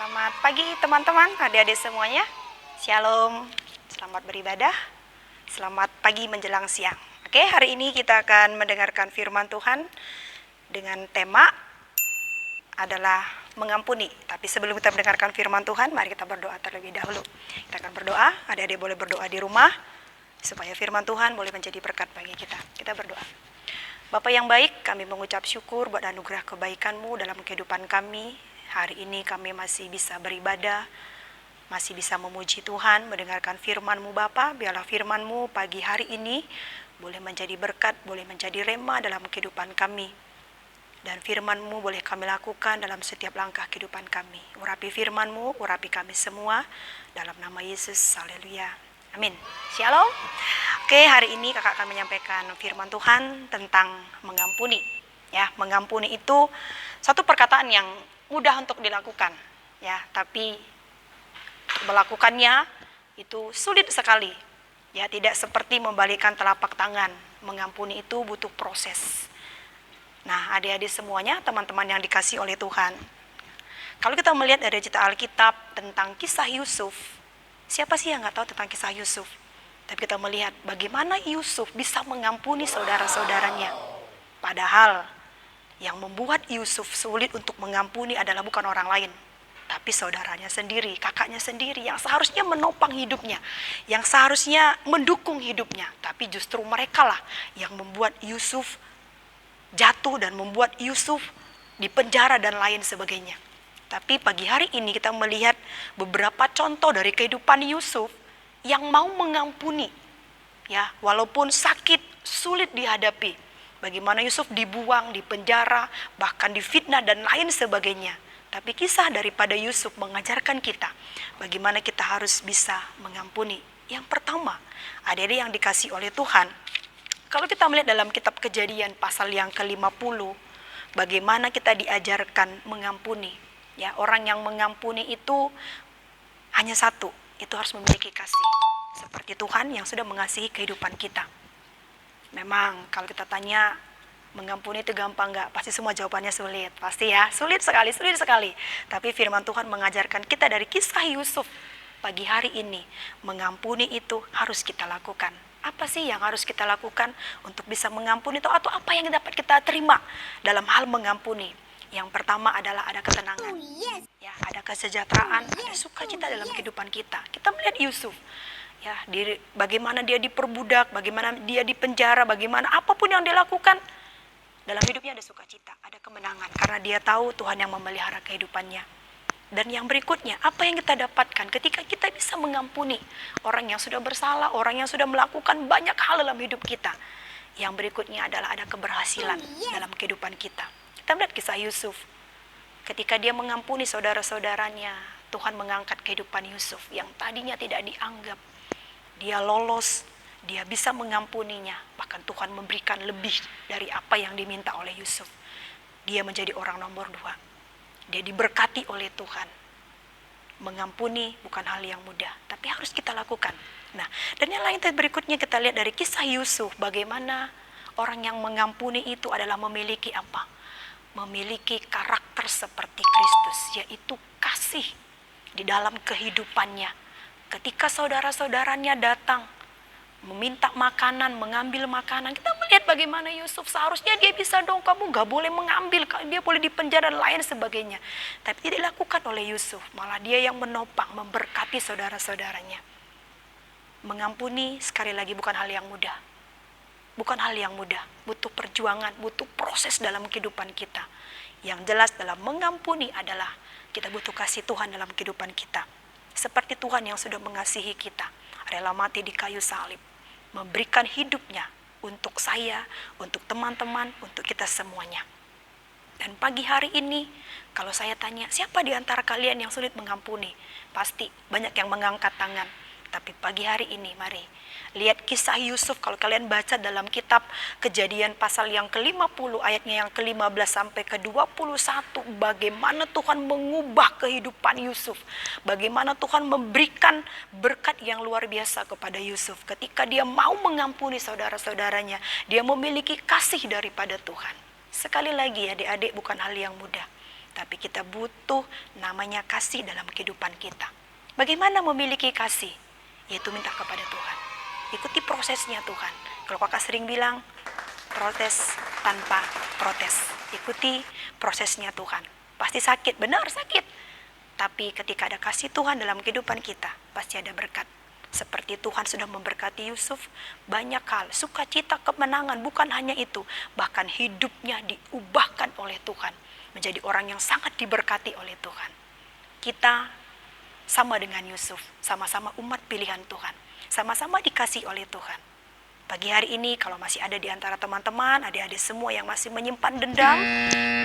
Selamat pagi teman-teman, adik-adik semuanya. Shalom, selamat beribadah. Selamat pagi menjelang siang. Oke, hari ini kita akan mendengarkan firman Tuhan dengan tema adalah mengampuni. Tapi sebelum kita mendengarkan firman Tuhan, mari kita berdoa terlebih dahulu. Kita akan berdoa, adik-adik boleh berdoa di rumah, supaya firman Tuhan boleh menjadi berkat bagi kita. Kita berdoa. Bapa yang baik, kami mengucap syukur buat anugerah kebaikan-Mu dalam kehidupan kami. Hari ini kami masih bisa beribadah, masih bisa memuji Tuhan, mendengarkan firman-Mu Bapa. Biarlah firman-Mu pagi hari ini boleh menjadi berkat, boleh menjadi rema dalam kehidupan kami. Dan firman-Mu boleh kami lakukan dalam setiap langkah kehidupan kami. Urapi firman-Mu, urapi kami semua. Dalam nama Yesus, haleluya. Amin. Shalom. Oke, hari ini kakak akan menyampaikan firman Tuhan tentang mengampuni. Ya, mengampuni itu satu perkataan yang mudah untuk dilakukan, ya, tapi melakukannya itu sulit sekali. Ya, tidak seperti membalikkan telapak tangan. Mengampuni itu butuh proses. Nah, adik-adik semuanya, teman-teman yang dikasihi oleh Tuhan. Kalau kita melihat dari cerita Alkitab tentang kisah Yusuf, siapa sih yang nggak tahu tentang kisah Yusuf? Tapi kita melihat bagaimana Yusuf bisa mengampuni saudara-saudaranya. Padahal yang membuat Yusuf sulit untuk mengampuni adalah bukan orang lain, tapi saudaranya sendiri, kakaknya sendiri yang seharusnya menopang hidupnya, yang seharusnya mendukung hidupnya. Tapi justru mereka lah yang membuat Yusuf jatuh dan membuat Yusuf dipenjara dan lain sebagainya. Tapi pagi hari ini kita melihat beberapa contoh dari kehidupan Yusuf yang mau mengampuni, ya, walaupun sakit, sulit dihadapi. Bagaimana Yusuf dibuang, dipenjara, bahkan difitnah dan lain sebagainya. Tapi kisah daripada Yusuf mengajarkan kita bagaimana kita harus bisa mengampuni. Yang pertama, adik-adik yang dikasihi oleh Tuhan, kalau kita melihat dalam kitab Kejadian pasal yang ke-50, bagaimana kita diajarkan mengampuni. Ya, orang yang mengampuni itu hanya satu, itu harus memiliki kasih. Seperti Tuhan yang sudah mengasihi kehidupan kita. Memang kalau kita tanya mengampuni itu gampang nggak? Pasti semua jawabannya sulit. Pasti ya, sulit sekali, sulit sekali. Tapi firman Tuhan mengajarkan kita dari kisah Yusuf pagi hari ini. Mengampuni itu harus kita lakukan. Apa sih yang harus kita lakukan untuk bisa mengampuni itu? Atau apa yang dapat kita terima dalam hal mengampuni? Yang pertama adalah ada ketenangan, ya, ada kesejahteraan, ada sukacita dalam kehidupan kita. Kita melihat Yusuf, ya, bagaimana dia diperbudak, bagaimana dia dipenjara, bagaimana apapun yang dia lakukan, dalam hidupnya ada sukacita, ada kemenangan, karena dia tahu Tuhan yang memelihara kehidupannya. Dan yang berikutnya, apa yang kita dapatkan ketika kita bisa mengampuni orang yang sudah bersalah, orang yang sudah melakukan banyak hal dalam hidup kita. Yang berikutnya adalah ada keberhasilan dalam kehidupan kita. Kita melihat kisah Yusuf. Ketika dia mengampuni saudara-saudaranya, Tuhan mengangkat kehidupan Yusuf yang tadinya tidak dianggap. Dia lolos, dia bisa mengampuninya. Bahkan Tuhan memberikan lebih dari apa yang diminta oleh Yusuf. Dia menjadi orang nomor 2. Dia diberkati oleh Tuhan. Mengampuni bukan hal yang mudah, tapi harus kita lakukan. Nah, dan yang lain berikutnya kita lihat dari kisah Yusuf, bagaimana orang yang mengampuni itu adalah memiliki apa? Memiliki karakter seperti Kristus, yaitu kasih di dalam kehidupannya. Ketika saudara-saudaranya datang meminta makanan, mengambil makanan, kita melihat bagaimana Yusuf seharusnya dia bisa dong, kamu gak boleh mengambil, dia boleh dipenjara dan lain sebagainya. Tapi tidak dilakukan oleh Yusuf, malah dia yang menopang, memberkati saudara-saudaranya. Mengampuni sekali lagi bukan hal yang mudah. Bukan hal yang mudah, butuh perjuangan, butuh proses dalam kehidupan kita. Yang jelas dalam mengampuni adalah kita butuh kasih Tuhan dalam kehidupan kita. Seperti Tuhan yang sudah mengasihi kita, rela mati di kayu salib, memberikan hidupnya untuk saya, untuk teman-teman, untuk kita semuanya. Dan pagi hari ini, kalau saya tanya, siapa di antara kalian yang sulit mengampuni? Pasti banyak yang mengangkat tangan. Tapi pagi hari ini, mari lihat kisah Yusuf. Kalau kalian baca dalam kitab Kejadian pasal yang ke-50, ayatnya yang ke-15 sampai ke-21, bagaimana Tuhan mengubah kehidupan Yusuf. Bagaimana Tuhan memberikan berkat yang luar biasa kepada Yusuf. Ketika dia mau mengampuni saudara-saudaranya, dia memiliki kasih daripada Tuhan. Sekali lagi adik-adik, bukan hal yang mudah. tapi kita butuh namanya kasih dalam kehidupan kita. Bagaimana memiliki kasih? Yaitu minta kepada Tuhan. Ikuti prosesnya Tuhan. Kalau kakak sering bilang, protes tanpa protes. Ikuti prosesnya Tuhan. Pasti sakit, benar sakit. Tapi ketika ada kasih Tuhan dalam kehidupan kita, pasti ada berkat. Seperti Tuhan sudah memberkati Yusuf, banyak hal, sukacita, kemenangan, bukan hanya itu. Bahkan hidupnya diubahkan oleh Tuhan. Menjadi orang yang sangat diberkati oleh Tuhan. Kita sama dengan Yusuf, sama-sama umat pilihan Tuhan. Sama-sama dikasih oleh Tuhan. Pagi hari ini kalau masih ada di antara teman-teman, adik-adik semua yang masih menyimpan dendam,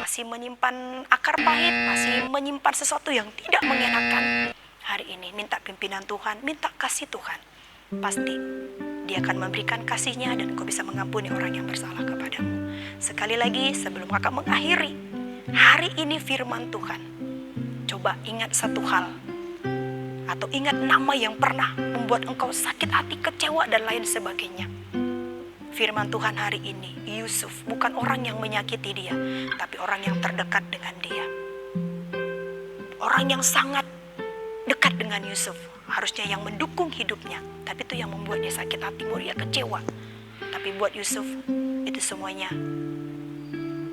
masih menyimpan akar pahit, masih menyimpan sesuatu yang tidak mengenakan, hari ini minta pimpinan Tuhan, minta kasih Tuhan. Pasti Dia akan memberikan kasih-Nya dan kau bisa mengampuni orang yang bersalah kepadamu. Sekali lagi sebelum kakak mengakhiri, hari ini firman Tuhan, coba ingat satu hal. Atau ingat nama yang pernah membuat engkau sakit hati, kecewa dan lain sebagainya. Firman Tuhan hari ini, Yusuf bukan orang yang menyakiti dia, tapi orang yang terdekat dengan dia. Orang yang sangat dekat dengan Yusuf, harusnya yang mendukung hidupnya, tapi itu yang membuat dia sakit hati, membuat dia kecewa. Tapi buat Yusuf, itu semuanya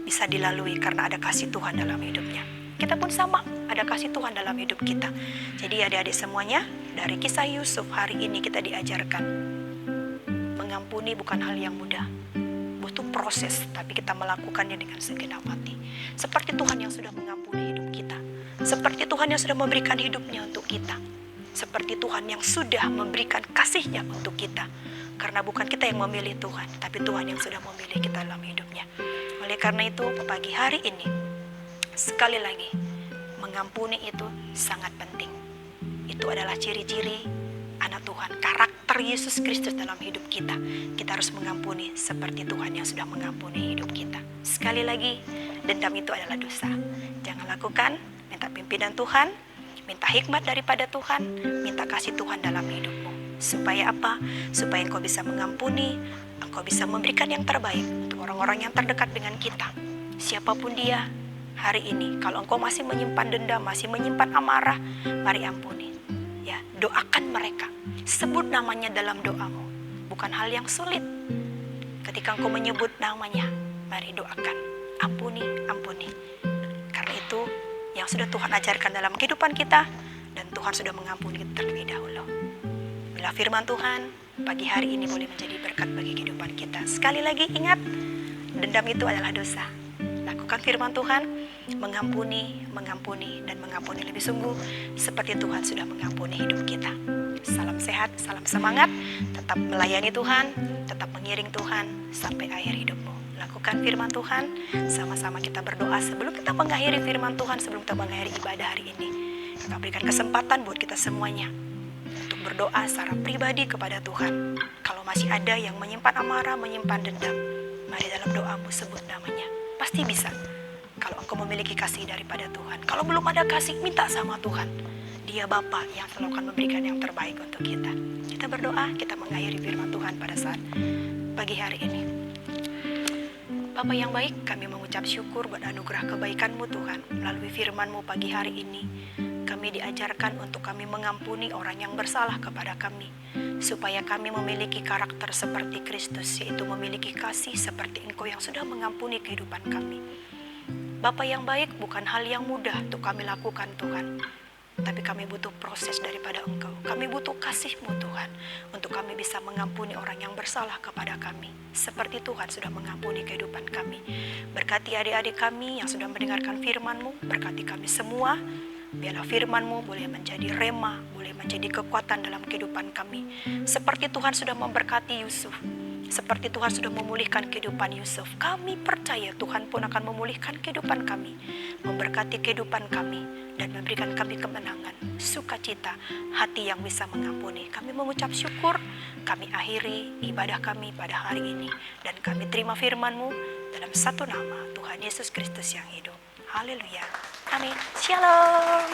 bisa dilalui karena ada kasih Tuhan dalam hidupnya. Kita pun sama, ada kasih Tuhan dalam hidup kita. Jadi adik-adik semuanya, dari kisah Yusuf hari ini kita diajarkan, mengampuni bukan hal yang mudah. Butuh proses, tapi kita melakukannya dengan segenap hati. Seperti Tuhan yang sudah mengampuni hidup kita. Seperti Tuhan yang sudah memberikan hidupnya untuk kita. Seperti Tuhan yang sudah memberikan kasih-Nya untuk kita. Karena bukan kita yang memilih Tuhan, tapi Tuhan yang sudah memilih kita dalam hidupnya. Oleh karena itu, pagi hari ini, sekali lagi, mengampuni itu sangat penting. Itu adalah ciri-ciri anak Tuhan, karakter Yesus Kristus dalam hidup kita. Kita harus mengampuni seperti Tuhan yang sudah mengampuni hidup kita. Sekali lagi, dendam itu adalah dosa. Jangan lakukan. Minta pimpinan Tuhan, minta hikmat daripada Tuhan, minta kasih Tuhan dalam hidupmu. Supaya apa? Supaya engkau bisa mengampuni, engkau bisa memberikan yang terbaik untuk orang-orang yang terdekat dengan kita. Siapapun dia, hari ini, kalau engkau masih menyimpan dendam, masih menyimpan amarah, mari ampuni. Ya, doakan mereka. Sebut namanya dalam doamu. Bukan hal yang sulit. Ketika engkau menyebut namanya, mari doakan. Ampuni, ampuni. Karena itu yang sudah Tuhan ajarkan dalam kehidupan kita, dan Tuhan sudah mengampuni kita terlebih dahulu. Bila firman Tuhan pagi hari ini boleh menjadi berkat bagi kehidupan kita. Sekali lagi ingat, dendam itu adalah dosa. Lakukan firman Tuhan, mengampuni, dan mengampuni lebih sungguh seperti Tuhan sudah mengampuni hidup kita. Salam sehat, salam semangat, tetap melayani Tuhan, tetap mengiring Tuhan sampai akhir hidupmu. Lakukan firman Tuhan, sama-sama kita berdoa sebelum kita mengakhiri firman Tuhan, sebelum kita mengakhiri ibadah hari ini. Kita berikan kesempatan buat kita semuanya untuk berdoa secara pribadi kepada Tuhan. Kalau masih ada yang menyimpan amarah, menyimpan dendam, mari dalam doamu sebut namanya. Pasti bisa. Kalau engkau memiliki kasih daripada Tuhan. Kalau belum ada kasih, minta sama Tuhan. Dia Bapa yang selalu akan memberikan yang terbaik untuk kita. Kita berdoa, kita mengakhiri firman Tuhan pada saat pagi hari ini. Bapa yang baik, kami mengucap syukur buat anugerah kebaikan-Mu Tuhan. Melalui firman-Mu pagi hari ini, kami diajarkan untuk kami mengampuni orang yang bersalah kepada kami. Supaya kami memiliki karakter seperti Kristus, yaitu memiliki kasih seperti Engkau yang sudah mengampuni kehidupan kami. Bapa yang baik, bukan hal yang mudah untuk kami lakukan Tuhan. Tapi kami butuh proses daripada Engkau. Kami butuh kasih-Mu Tuhan, untuk kami bisa mengampuni orang yang bersalah kepada kami. Seperti Tuhan sudah mengampuni kehidupan kami. Berkati adik-adik kami yang sudah mendengarkan firman-Mu. Berkati kami semua. Biarlah firman-Mu boleh menjadi rema, boleh menjadi kekuatan dalam kehidupan kami. Seperti Tuhan sudah memberkati Yusuf. Seperti Tuhan sudah memulihkan kehidupan Yusuf. Kami percaya Tuhan pun akan memulihkan kehidupan kami. Memberkati kehidupan kami. Dan memberikan kami kemenangan, sukacita, hati yang bisa mengampuni. Kami mengucap syukur, kami akhiri ibadah kami pada hari ini. Dan kami terima firman-Mu dalam satu nama, Tuhan Yesus Kristus yang hidup. Haleluya. Amin. Shalom.